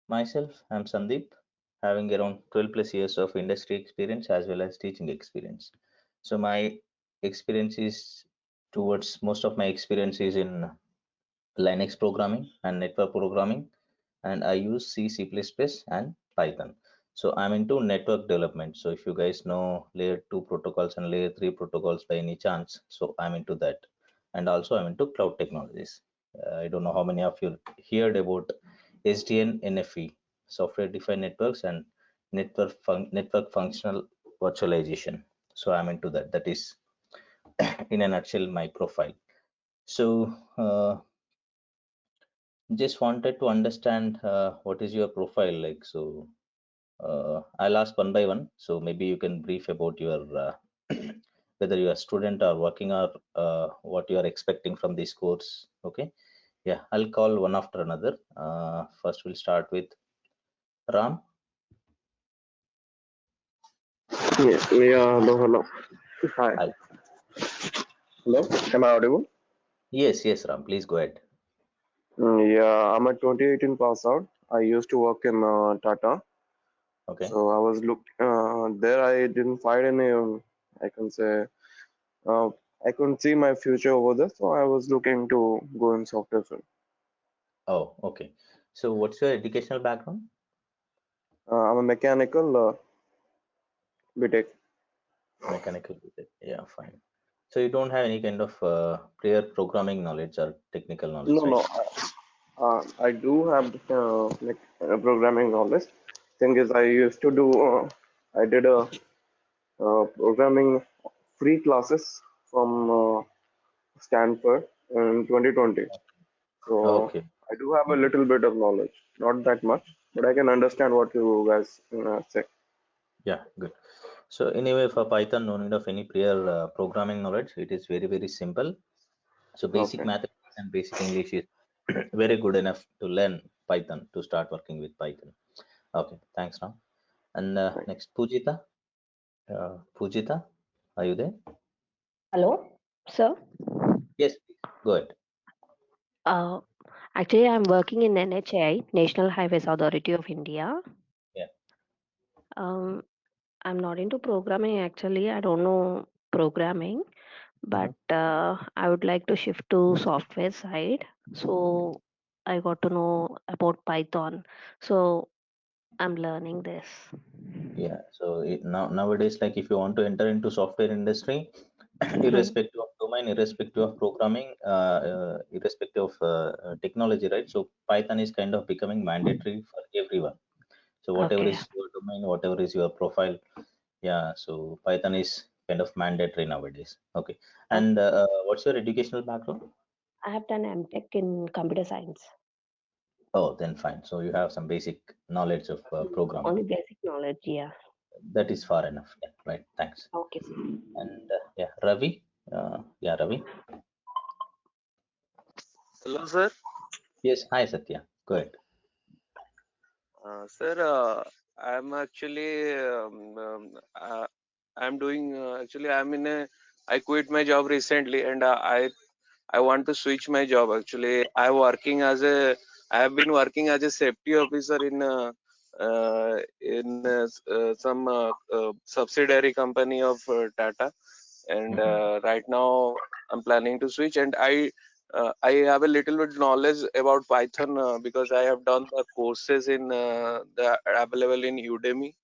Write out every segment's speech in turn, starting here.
Myself, I'm Sandeep, having around 12 plus years of industry experience as well as teaching experience. So my experience is towards most of my experience is in Linux programming and network programming, and I use C, C++, and Python. So I'm into network development. So if you guys know layer 2 protocols and layer 3 protocols by any chance, so I'm into that. And also I'm into cloud technologies. I don't know how many of you heard about SDN NFV, software defined networks, and network functional virtualization. So I'm into that. That is in a nutshell my profile. So just wanted to understand what is your profile like. So I'll ask one by one. So maybe you can brief about your whether you are a student or working, or what you are expecting from this course. Okay. Yeah, I'll call one after another. First, we'll start with Ram. Yeah, yeah, hello, hello. Hi. Hi. Hello, am I audible? Yes, yes, Ram. Please go ahead. Yeah, I'm a 2018 pass out. I used to work in Tata. Okay. So I was there. I didn't find any, I can say, uh, I couldn't see my future over there. So I was looking to go in software field. Oh, okay. So what's your educational background? I'm a mechanical BTech. Mechanical. Yeah, fine. So you don't have any kind of prior programming knowledge or technical knowledge, No, right? no, I do have programming knowledge. Thing is, I did a programming free classes from Stanford in 2020. So Okay. I do have a Mhm. little bit of knowledge, not that much, but I can understand what you guys say. Yeah, good. So anyway, for Python, no need of any prior programming knowledge. It is very, very simple. So basic Okay. mathematics and basic English is very good enough to learn Python, to start working with Python. Okay, thanks, Ram. And Right. next, Pujita. Pujita, are you there? Hello, sir. Yes, please. Go ahead. Uh, Actually, I'm working in NHAI, National Highways Authority of India. Yeah. Um, I'm not into programming actually. I don't know programming, but Mhm. I would like to shift to software side. So I got to know about Python. So I'm learning this. Yeah. So nowadays, like if you want to enter into software industry, Mhm. irrespective of domain, irrespective of programming, irrespective of technology, right? So Python is kind of becoming mandatory for everyone. So whatever Okay. is your domain, whatever is your profile, yeah. So Python is kind of mandatory nowadays. Okay. And Okay. what's your educational background? I have done MTech in computer science. Oh, then fine. So you have some basic knowledge of programming. Only basic knowledge. Yeah. That is far enough. Yeah. Right. Thanks. Okay, sir. And yeah, Ravi. Yeah, Ravi. Hello, sir. Yes. Hi, Satya. Go ahead. Sir, I'm actually I'm doing actually I'm in a I quit my job recently and I want to switch my job. Actually, I have been working as a safety officer in some subsidiary company of Tata, and Mhm. right now I'm planning to switch, and I have a little bit knowledge about Python because I have done the courses in the available in Udemy.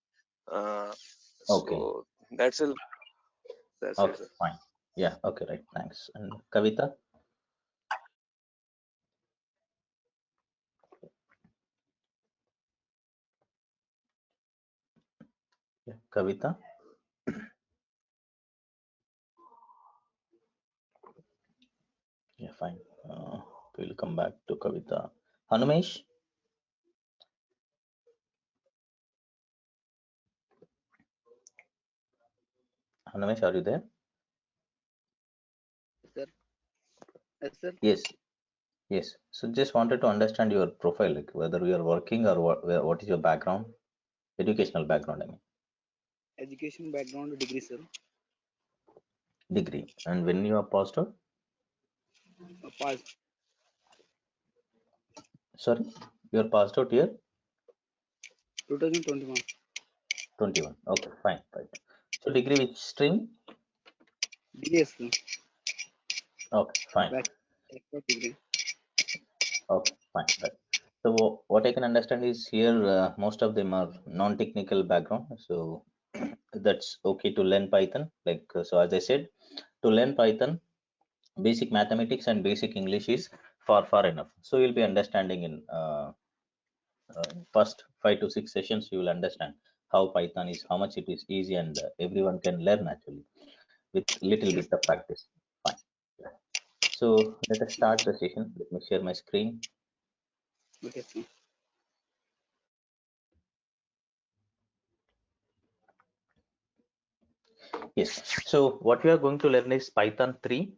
uh, Okay. so that's it. That's it, Okay. sir. Fine. Yeah. Okay. Right. Thanks. And Kavita. Yeah. Kavita. Yeah. Fine. We'll come back to Kavita. Hanumesh. Hanumesh, are you there? Sir, yes, sir. Yes. Yes. So just wanted to understand your profile, like whether you are working or what is your background, educational background, I mean, Education background degree, sir. degree. And when you are passed out, Past sorry, you are passed out here. 2021. 21. Okay, fine. So degree which stream? DS, sir. Okay, fine. Bachelor degree. Okay, fine. Right. So what I can understand is here most of them are non-technical background. So that's okay to learn Python. Like so, as I said, to learn Python, basic mathematics and basic English is far enough. So you'll be understanding in first 5 to 6 sessions. You will understand how Python is, how much it is easy, and everyone can learn actually with little bit of practice. Fine. So let us start the session. Let me share my screen. Okay, sir. Yes. So what we are going to learn is Python 3.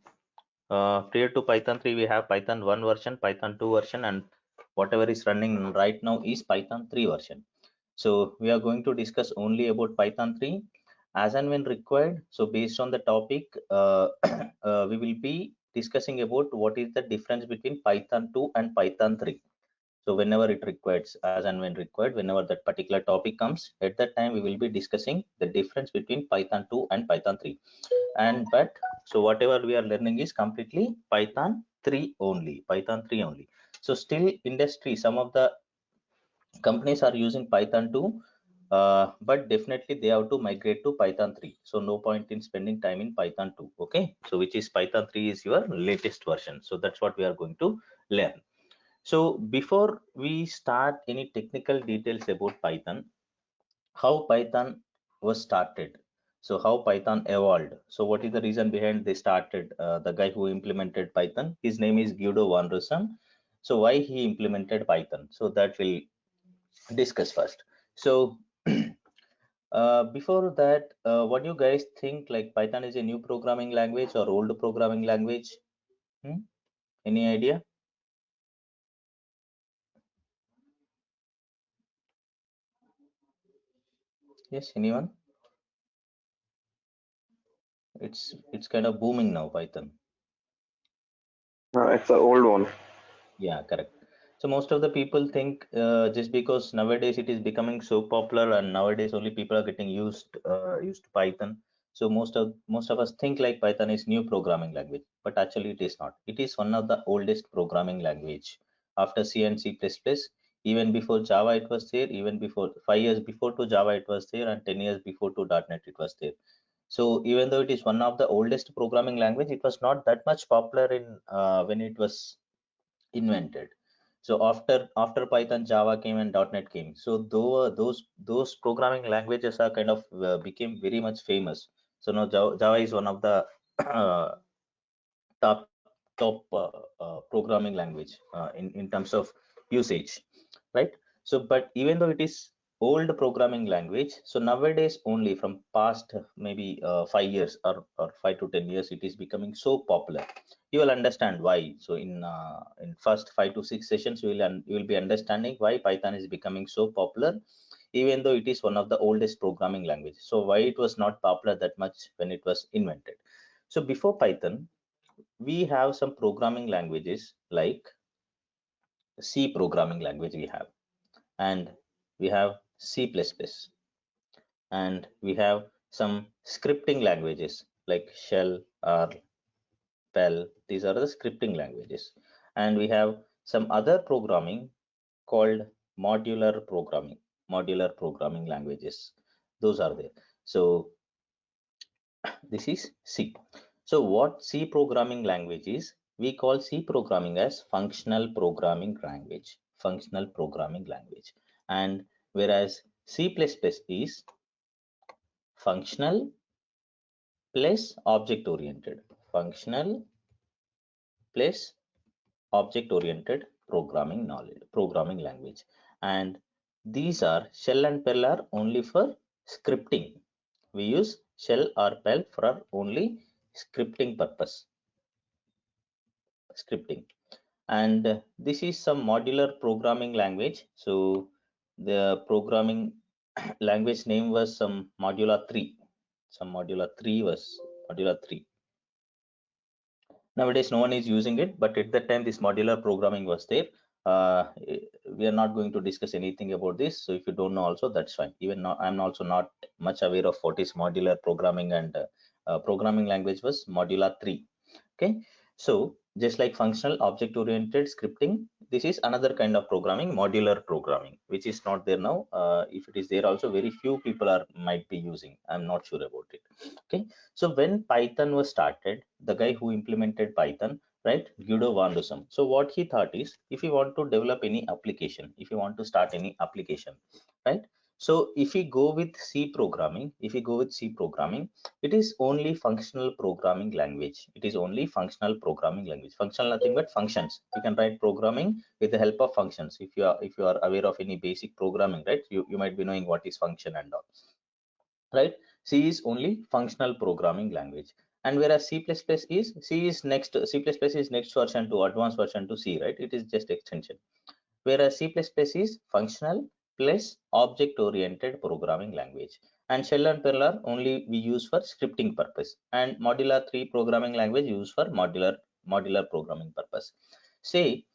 Prior to Python 3, we have Python 1 version, Python 2 version, and whatever is running right now is Python 3 version. So we are going to discuss only about Python 3 as and when required. So based on the topic, we will be discussing about what is the difference between Python 2 and Python 3. So whenever it requires, as and when required, whenever that particular topic comes, at that time we will be discussing the difference between Python 2 and Python 3. And but so whatever we are learning is completely Python 3 only, Python 3 only. So still industry, some of the companies are using Python 2, but definitely they have to migrate to Python 3. So no point in spending time in Python 2. Okay, so which is Python 3 is your latest version. So that's what we are going to learn. So before we start any technical details about Python, how Python was started, so how Python evolved. So what is the reason behind they started? The guy who implemented Python, his name is Guido van Rossum. So why he implemented Python? So that we'll discuss first. So before that, what do you guys think? Like Python is a new programming language or old programming language? Hmm? Any idea? Yes, anyone? It's kind of booming now, Python. It's an old one. Yeah, correct. So most of the people think just because nowadays it is becoming so popular and nowadays only people are getting used to Python. So most of us think like Python is new programming language, but actually it is not. It is one of the oldest programming language. After C and C++, even before Java it was there, even before 5 years before to Java it was there, and 10 years before to .NET it was there. So even though it is one of the oldest programming language, it was not that much popular in when it was invented. So after Python, Java came and .NET came. So though those programming languages are kind of became very much famous. So now Java is one of the top programming language in terms of usage, right? So but even though it is old programming language, so nowadays only from past maybe 5 years or 5 to 10 years it is becoming so popular. You will understand why. So in first 5 to 6 sessions you will be understanding why Python is becoming so popular, even though it is one of the oldest programming language. So why it was not popular that much when it was invented. So before Python, we have some programming languages like C programming language we have, and we have C++, and we have some scripting languages like Shell or Perl. These are the scripting languages, and we have some other programming called modular programming languages. Those are there. So this is C. So what C programming language is? We call C programming as functional programming language. Functional programming language. And whereas C++ is functional plus object oriented. Functional plus object oriented programming language. And these are Shell and Perl are only for scripting. We use Shell or Perl for only scripting purpose. Scripting. And this is some modular programming language. So the programming language name was some Modula 3. Some Modula 3 was Modula 3. Nowadays no one is using it, but at that time this modular programming was there. we are not going to discuss anything about this. So if you don't know also, that's fine. Even now, I'm also not much aware of what is modular programming, and programming language was Modula 3. Okay, so just like functional object oriented scripting, this is another kind of programming, modular programming, which is not there now. If it is there also, very few people are might be using. I'm not sure about it. Okay, so when Python was started, the guy who implemented Python, right, Guido van Rossum. So what he thought is, if you want to develop any application, if you want to start any application, right? So if we go with C programming, it is only functional programming language. It is only functional programming language. Functional, nothing but functions. You can write programming with the help of functions. If you are aware of any basic programming, right, you might be knowing what is function and all, right? C is only functional programming language, and whereas C is next version to advanced version to C, right? It is just extension. Whereas C++ is functional plus object oriented programming language, and shell and perl are only we use for scripting purpose, and Modula 3 programming language used for modular programming purpose. Say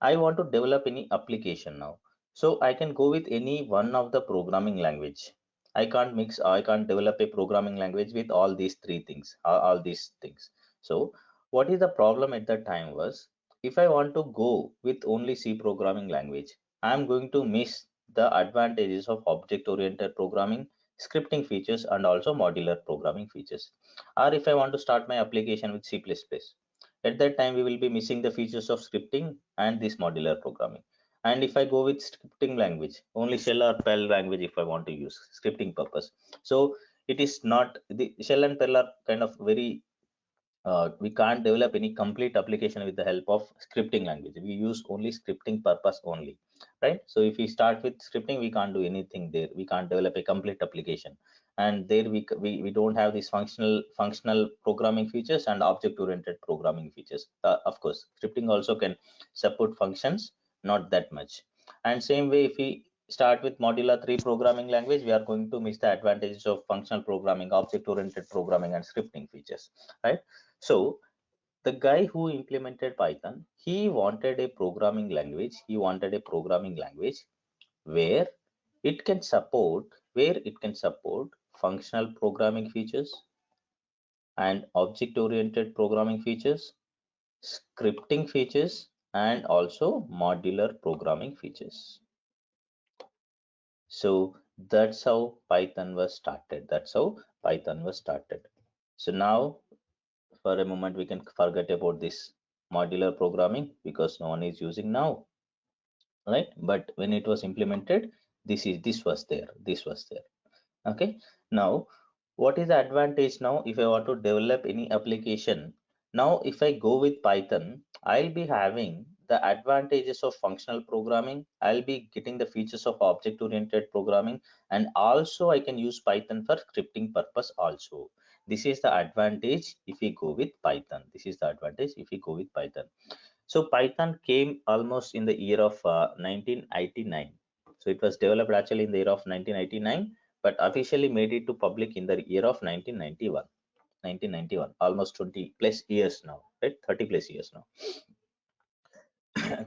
I want to develop any application now, so I can go with any one of the programming language. I can't develop a programming language with all these three things, all these things. So what is the problem at that time was, if I want to go with only C programming language, I'm going to miss the advantages of object oriented programming, scripting features, and also modular programming features. Or if I want to start my application with C++, at that time we will be missing the features of scripting and this modular programming. And if I go with scripting language, only shell or perl language, if I want to use scripting purpose, so it is not, the shell and perl are kind of very, we can't develop any complete application with the help of scripting language. We use only scripting purpose only, right? So if we start with scripting, we can't do anything there. We can't develop a complete application, and there we don't have these functional programming features and object oriented programming features. Of course, scripting also can support functions, not that much. And same way, if we start with Modula 3 programming language, we are going to miss the advantages of functional programming, object oriented programming, and scripting features, right? So the guy who implemented Python, he wanted a programming language. He wanted a programming language where where it can support functional programming features and object oriented programming features, scripting features, and also modular programming features. So that's how Python was started. So now, for a moment, we can forget about this modular programming because no one is using now, right? But when it was implemented, this was there. Okay, now what is the advantage now if I want to develop any application? Now if I go with Python, I'll be having the advantages of functional programming, I'll be getting the features of object oriented programming, and also I can use Python for scripting purpose also. This is the advantage if we go with Python. So Python came almost in the year of 1989. So it was developed actually in the year of 1989, but officially made it to public in the year of 1991, almost 20 plus years now, right? 30 plus years now.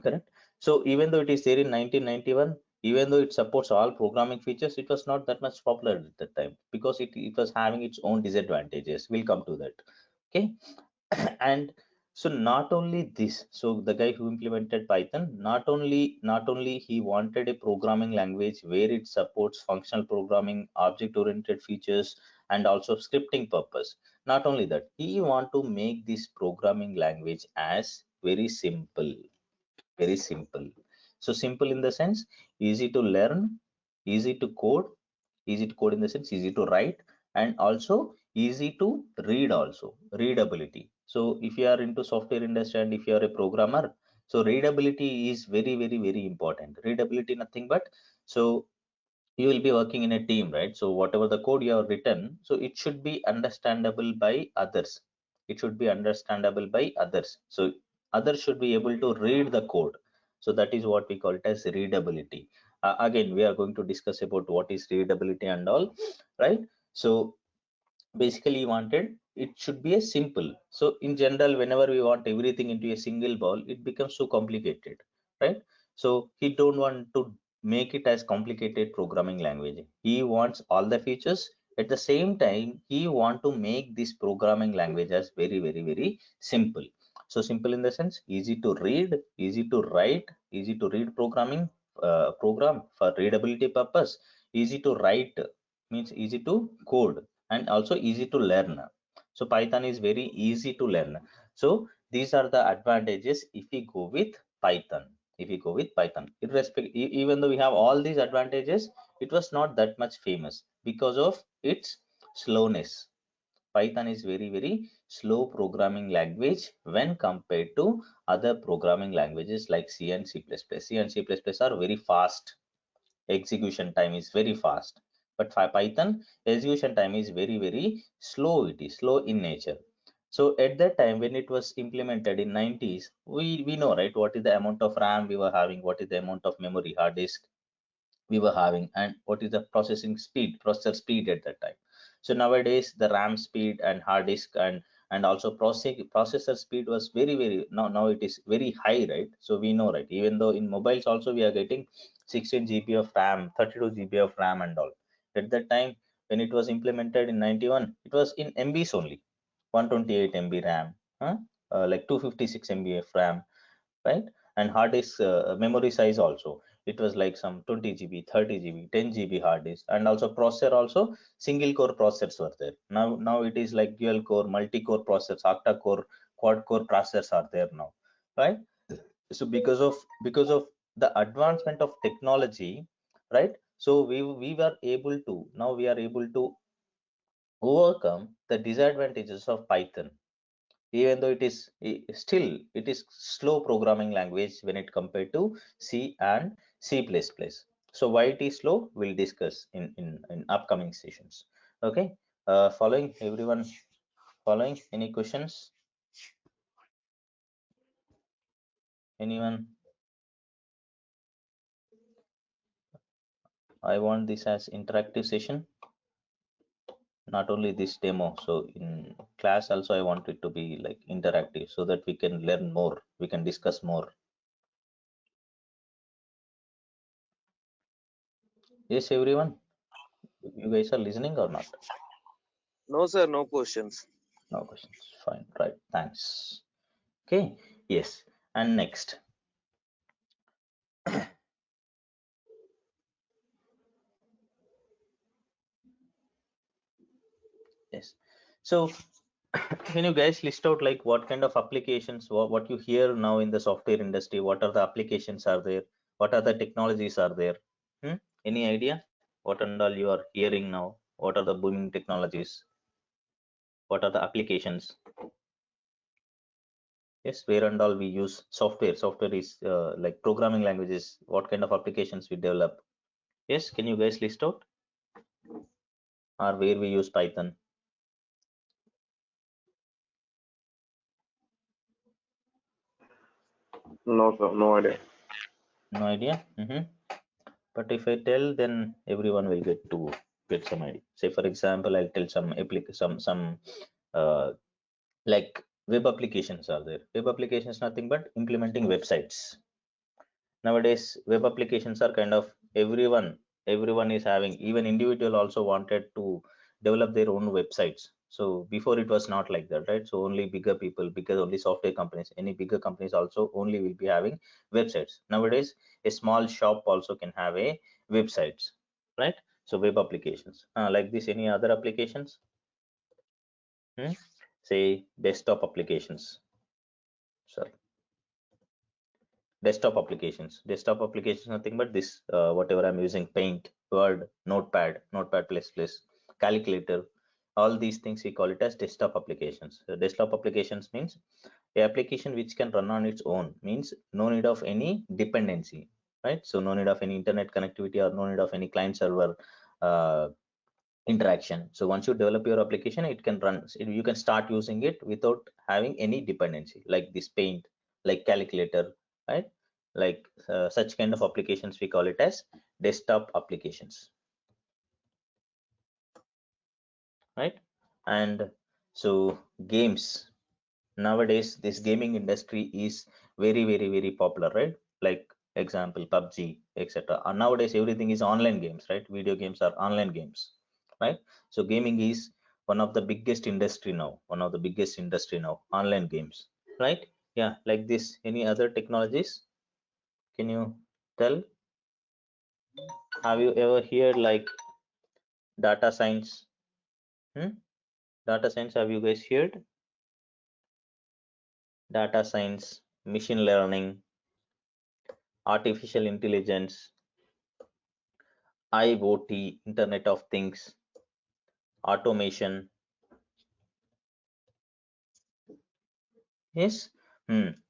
Correct. So even though it is there in 1991, even though it supports all programming features, it was not that much popular at that time because it was having its own disadvantages. We'll come to that. Okay. And so not only this, so the guy who implemented Python, not only he wanted a programming language where it supports functional programming, object oriented features, and also scripting purpose. Not only that, he want to make this programming language as very simple. So simple in the sense easy to learn, easy to code, in the sense easy to write, and also easy to read also, readability. So if you are into software industry and if you are a programmer, so readability is very important. Readability nothing but, so you will be working in a team, right? So whatever the code you have written, so it should be understandable by others. So others should be able to read the code. So that is what we call it as readability. Again, we are going to discuss about what is readability and all, right? So basically wanted it should be a simple. So in general, whenever we want everything into a single ball, it becomes so complicated, right? So he don't want to make it as complicated programming language. He wants all the features. At the same time, he want to make this programming language as very very very simple. So simple in the sense easy to read, easy to write, easy to read programming program for readability purpose, easy to write means easy to code, and also easy to learn. So Python is very easy to learn. So these are the advantages if we go with Python. If we go with Python, even though we have all these advantages, it was not that much famous because of its slowness. Python is very very slow programming language when compared to other programming languages like C and C++. C and C++ are very fast, execution time is very fast, but for Python execution time is very very slow. It is slow in nature. So at that time when it was implemented in 90s, we know, right, what is the amount of RAM we were having, what is the amount of memory hard disk we were having, and what is the processor speed at that time. So nowadays the RAM speed and hard disk and also processor speed was very very, now it is very high, right? So we know, right, even though in mobiles also we are getting 16 GB of RAM, 32 GB of RAM and all. At that time when it was implemented in 91, it was in MBs only, 128 MB RAM, like 256 MB of RAM, right? And hard disk memory size also, it was like some 20 GB, 30 GB, 10 GB hard disk. And also processor also, single core processors were there. Now it is like dual core, multi core processors, octa core, quad core processors are there now, right? So because of the advancement of technology, right, so we were able to, now we are able to overcome the disadvantages of Python, even though still it is slow programming language when it compared to C and C++. So why it is slow, we'll discuss in upcoming sessions. Okay, following everyone, following any questions, anyone? I want this as interactive session, not only this demo. So in class also I want it to be like interactive so that we can learn more, we can discuss more. Yes, everyone, you guys are listening or not? No, sir, no questions. No questions. Fine. Right. Thanks. Okay. Yes. And next. Yes. So can you guys list out like what kind of applications, what you hear now in the software industry? What are the applications are there? What are the technologies are there? Hmm? Any idea? What and all you are hearing now? What are the booming technologies? What are the applications? Yes, where and all we use software. Software is like programming languages. What kind of applications we develop? Yes, can you guys list out? Or where we use Python? No, sir, no idea. No idea. But if I tell, then everyone will get some idea. Say for example, I'll tell some uh, like web applications are there. Web applications nothing but implementing websites. Nowadays, web applications are kind of everyone is having. Even individual also wanted to develop their own websites. So before it was not like that, right? So only bigger people, because only software companies, any bigger companies also only will be having websites. Nowadays a small shop also can have a websites, right? So web applications like this. Any other applications? Say desktop applications. Sorry, desktop applications nothing but this, whatever I'm using, Paint, Word, Notepad plus plus, calculator, all these things we call it as desktop applications. So desktop applications means a application which can run on its own, means no need of any dependency, right? So no need of any internet connectivity or no need of any client server uh, interaction. So once you develop your application, it can run, you can start using it without having any dependency, like this Paint, like calculator, right? Like such kind of applications we call it as desktop applications, right? And so games, nowadays this gaming industry is very very very popular, right? Like example PUBG, etc. And nowadays everything is online games, right? Video games are online games, right? So gaming is one of the biggest industry now, online games, right? Yeah, like this. Any other technologies? Can you tell? Have you ever heard like data science? Data science, have you guys heard? Data science, machine learning, artificial intelligence, IoT, Internet of Things, automation. Yes.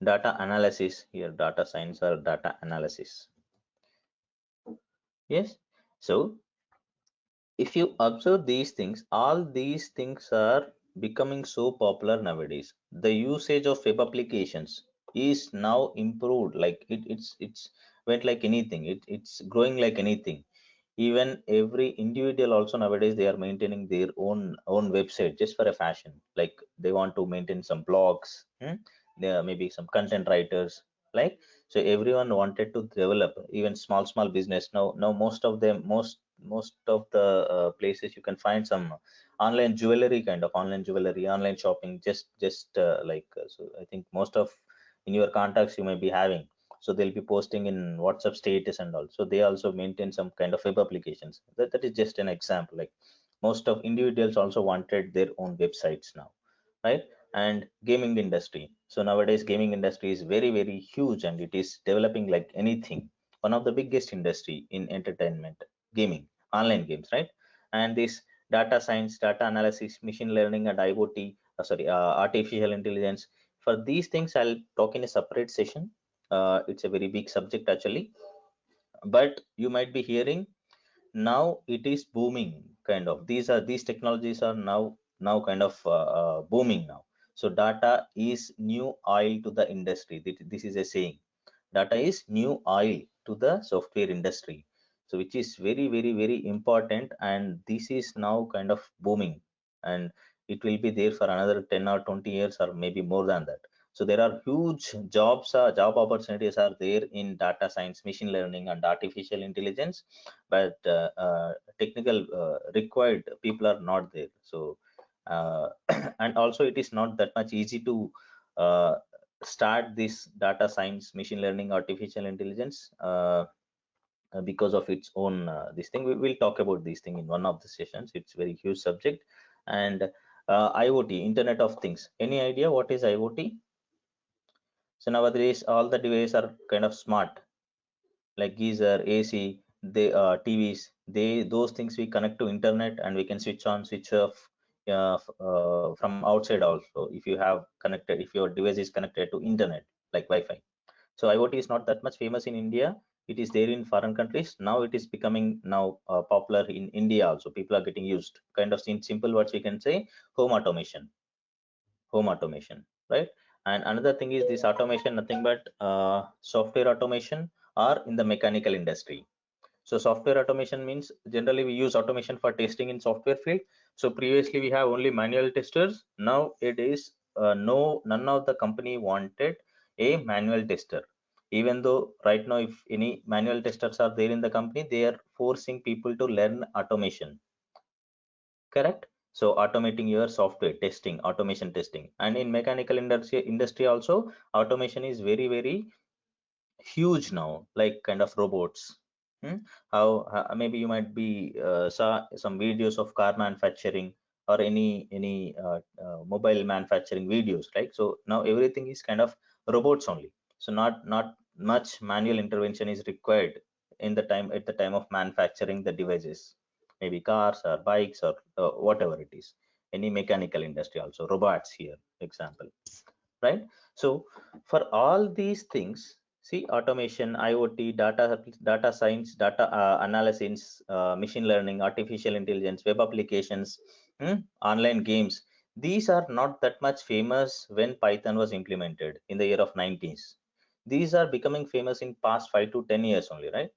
Data analysis here, data science or data analysis. Yes. So if you observe these things, all these things are becoming so popular nowadays. The usage of web applications is now improved, like it's went like anything. It's growing like anything. Even every individual also nowadays they are maintaining their own website just for a fashion, like they want to maintain some blogs. There are maybe some content writers, like, so everyone wanted to develop even small business. Now most of the places you can find some online jewelry, online shopping, so I think most of in your contacts you may be having, so they'll be posting in WhatsApp status and all. So they also maintain some kind of web applications. That is just an example. Like most of individuals also wanted their own websites now, right? And gaming industry. So nowadays gaming industry is very huge and it is developing like anything. One of the biggest industry in entertainment, gaming, online games, right? And this data science, data analysis, machine learning, and IoT, artificial intelligence. For these things, I'll talk in a separate session. It's a very big subject actually, but you might be hearing now it is booming kind of. These technologies are now kind of booming now. So data is new oil to the industry. This is a saying. Data is new oil to the software industry. So which is very important, and this is now kind of booming, and it will be there for another 10 or 20 years or maybe more than that. So there are huge job opportunities are there in data science, machine learning, and artificial intelligence, but technical required people are not there. So and also it is not that much easy to uh, start this data science, machine learning, artificial intelligence, because of its own this thing. We will talk about this thing in one of the sessions. It's very huge subject. And IoT, Internet of Things. Any idea what is IoT? So nowadays all the devices are kind of smart, like geyser, AC, TVs. Those things we connect to internet and we can switch on, switch off from outside also. If you have connected, if your device is connected to internet like Wi-Fi. So IoT is not that much famous in India. It is there in foreign countries. Now it is becoming popular in India also. People are getting used. Kind of in simple words, we can say home automation. Right? And another thing is this automation, nothing but software automation or in the mechanical industry. So software automation means generally we use automation for testing in software field. So previously we have only manual testers. Now it is none of the company wanted a manual tester. Even though right now if any manual testers are there in the company, they are forcing people to learn automation. Correct? So automating your software testing, automation testing. And in mechanical industry also, automation is very huge now, like kind of robots. How maybe you might be saw some videos of car manufacturing or any mobile manufacturing videos, right? So now everything is kind of robots only. So not much manual intervention is required in the time at the time of manufacturing the devices, maybe cars or bikes or whatever it is. Any mechanical industry also, robots here example, right? So for all these things, see, automation, IoT, data science, data analysis, machine learning, artificial intelligence, web applications, online games, these are not that much famous when Python was implemented in the year of 90s. These are becoming famous in past 5 to 10 years only, right?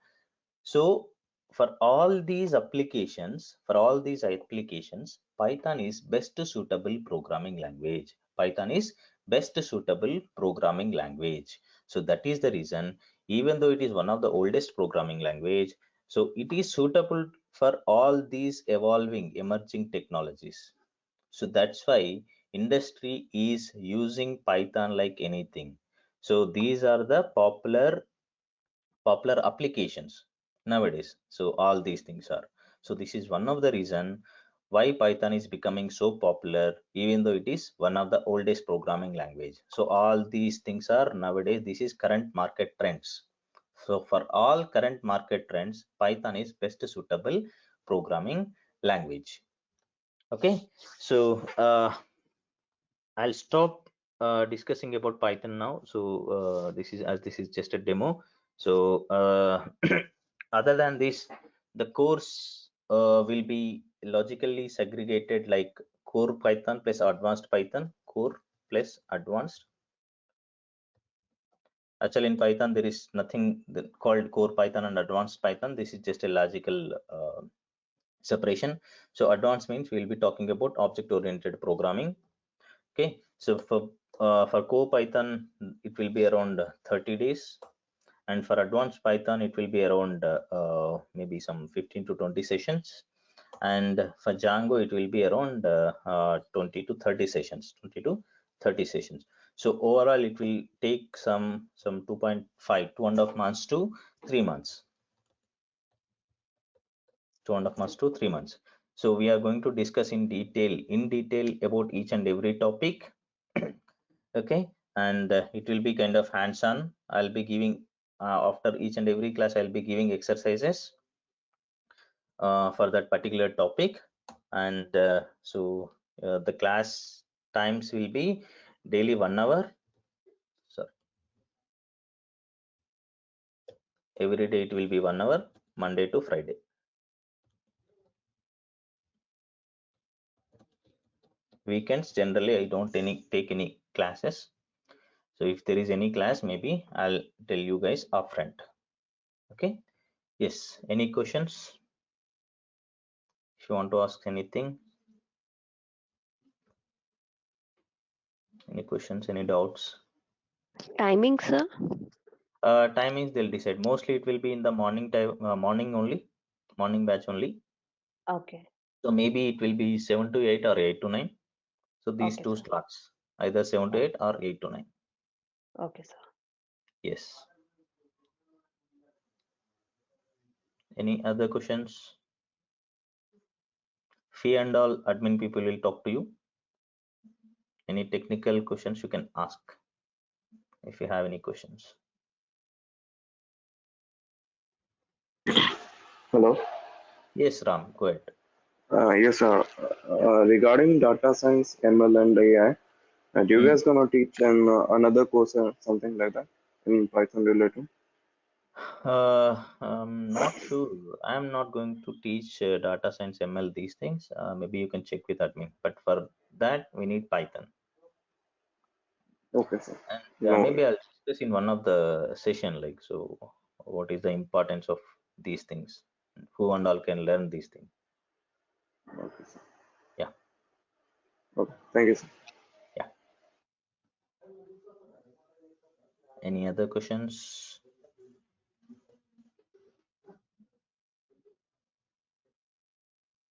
So for all these applications, Python is best suitable programming language. Python is best suitable programming language. So that is the reason, even though it is one of the oldest programming language, so it is suitable for all these evolving emerging technologies. So that's why industry is using Python like anything. So these are the popular applications nowadays. So all these things are. So this is one of the reason why Python is becoming so popular, even though it is one of the oldest programming language. So all these things are nowadays, this is current market trends. So for all current market trends, Python is best suitable programming language. Okay, so I'll stop discussing about Python now. So this is just a demo. So other than this, the course will be logically segregated like core Python plus advanced Python, core plus advanced. Actually, in Python there is nothing called core Python and advanced Python. This is just a logical separation. So advanced means we'll be talking about object-oriented programming. Okay, so for core Python it will be around 30 days, and for advanced Python it will be around maybe some 15 to 20 sessions, and for Django it will be around 20 to 30 sessions, 20 to 30 sessions. So overall it will take some 2.5, 2.5 months to 3 months, 2.5 months to 3 months. So we are going to discuss in detail about each and every topic. Okay, and it will be kind of hands-on. I'll be giving after each and every class I'll be giving exercises for that particular topic, and the class times will be daily 1 hour. So every day it will be 1 hour, Monday to Friday. Weekends generally I don't take any classes. So if there is any class, maybe I'll tell you guys upfront. Okay, yes, any questions? If you want to ask anything, any questions, any doubts? Timing, sir? Timings they'll decide. Mostly it will be in the morning time, morning only, morning batch only. Okay. So maybe it will be 7 to 8 or 8 to 9. So these Okay, two sir. slots, either 7 to 8 or 8 to 9. Okay, sir. Yes. Any other questions? Fee and all admin people will talk to you. Any technical questions you can ask if you have any questions. Hello. Yes, Ram, go ahead. Yes, sir. Regarding data science, ML, and AI, do you Hmm. guys gonna teach in another course or something like that in Python related? I'm not sure. I'm not going to teach data science ML these things. Maybe you can check with admin. But for that, we need Python. Okay, sir. And No maybe worries. I'll discuss in one of the session. Like, so what is the importance of these things? Who and all can learn these things? Okay, sir. Yeah, Okay. Thank you, sir. yeah. Any other questions?